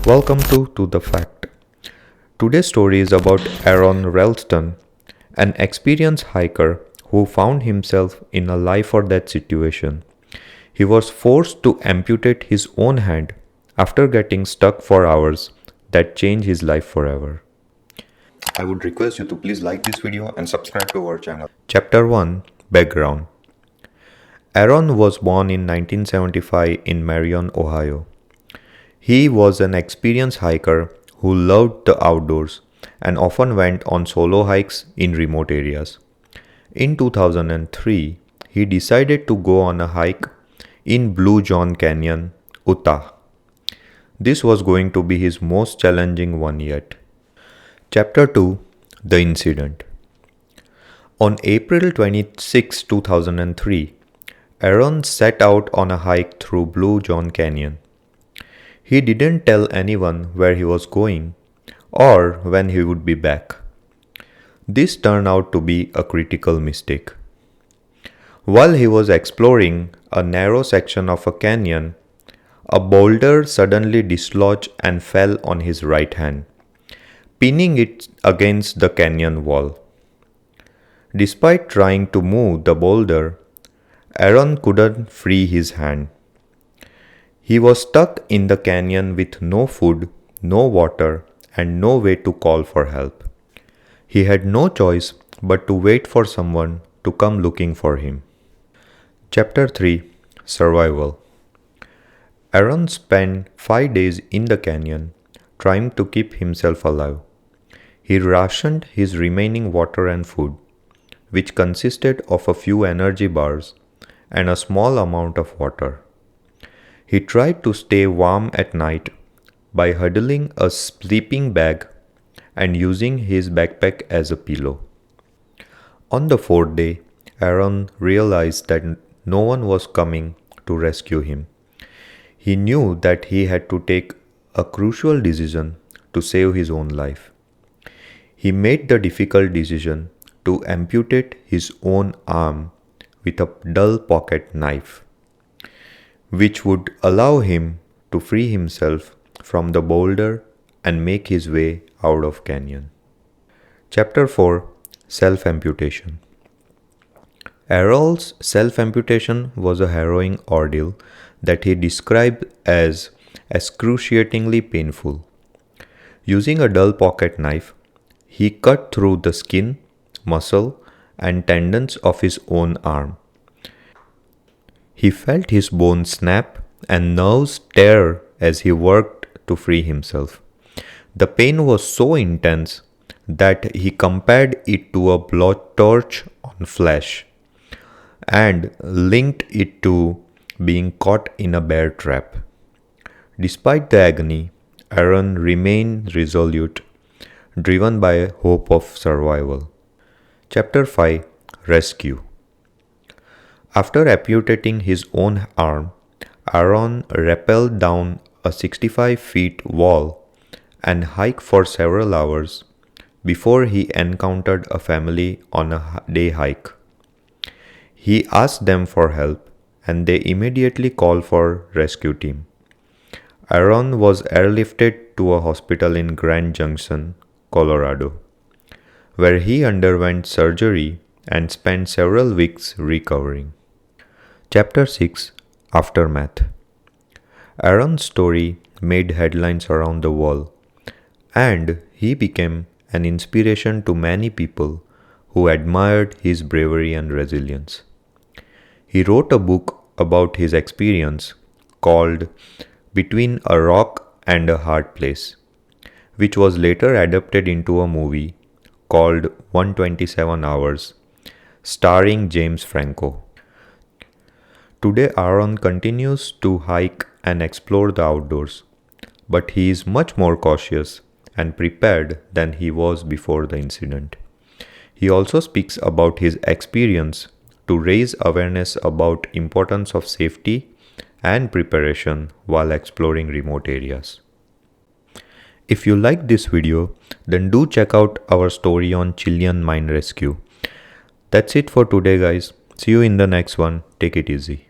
Welcome to The Fact. Today's story is about Aaron Ralston, an experienced hiker who found himself in a life or death situation. He was forced to amputate his own hand after getting stuck for hours that changed his life forever. I would request you to please like this video and subscribe to our channel. Chapter 1 Background. Aaron was born in 1975 in Marion, Ohio. He was an experienced hiker who loved the outdoors and often went on solo hikes in remote areas. In 2003, he decided to go on a hike in Blue John Canyon, Utah. This was going to be his most challenging one yet. Chapter 2 The Incident. On April 26, 2003, Aaron set out on a hike through Blue John Canyon. He didn't tell anyone where he was going or when he would be back. This turned out to be a critical mistake. While he was exploring a narrow section of a canyon, a boulder suddenly dislodged and fell on his right hand, pinning it against the canyon wall. Despite trying to move the boulder, Aaron couldn't free his hand. He was stuck in the canyon with no food, no water, and no way to call for help. He had no choice but to wait for someone to come looking for him. Chapter 3 Survival. Aaron spent 5 days in the canyon trying to keep himself alive. He rationed his remaining water and food, which consisted of a few energy bars and a small amount of water. He tried to stay warm at night by huddling a sleeping bag and using his backpack as a pillow. On the 4th day, Aaron realized that no one was coming to rescue him. He knew that he had to take a crucial decision to save his own life. He made the difficult decision to amputate his own arm with a dull pocket knife, which would allow him to free himself from the boulder and make his way out of canyon. Chapter 4 Self-Amputation. Aaron's self-amputation was a harrowing ordeal that he described as excruciatingly painful. Using a dull pocket knife, he cut through the skin, muscle, and tendons of his own arm. He felt his bones snap and nerves tear as he worked to free himself. The pain was so intense that he compared it to a blowtorch on flesh and linked it to being caught in a bear trap. Despite the agony, Aaron remained resolute, driven by hope of survival. Chapter 5 Rescue. After amputating his own arm, Aaron rappelled down a 65-foot wall and hiked for several hours before he encountered a family on a day hike. He asked them for help and they immediately called for rescue team. Aaron was airlifted to a hospital in Grand Junction, Colorado, where he underwent surgery and spent several weeks recovering. Chapter 6 Aftermath. Aaron's story made headlines around the world, and he became an inspiration to many people who admired his bravery and resilience. He wrote a book about his experience called Between a Rock and a Hard Place, which was later adapted into a movie called 127 Hours, starring James Franco. Today, Aaron continues to hike and explore the outdoors, but he is much more cautious and prepared than he was before the incident. He also speaks about his experience to raise awareness about importance of safety and preparation while exploring remote areas. If you like this video, then do check out our story on Chilean mine rescue. That's it for today, guys. See you in the next one. Take it easy.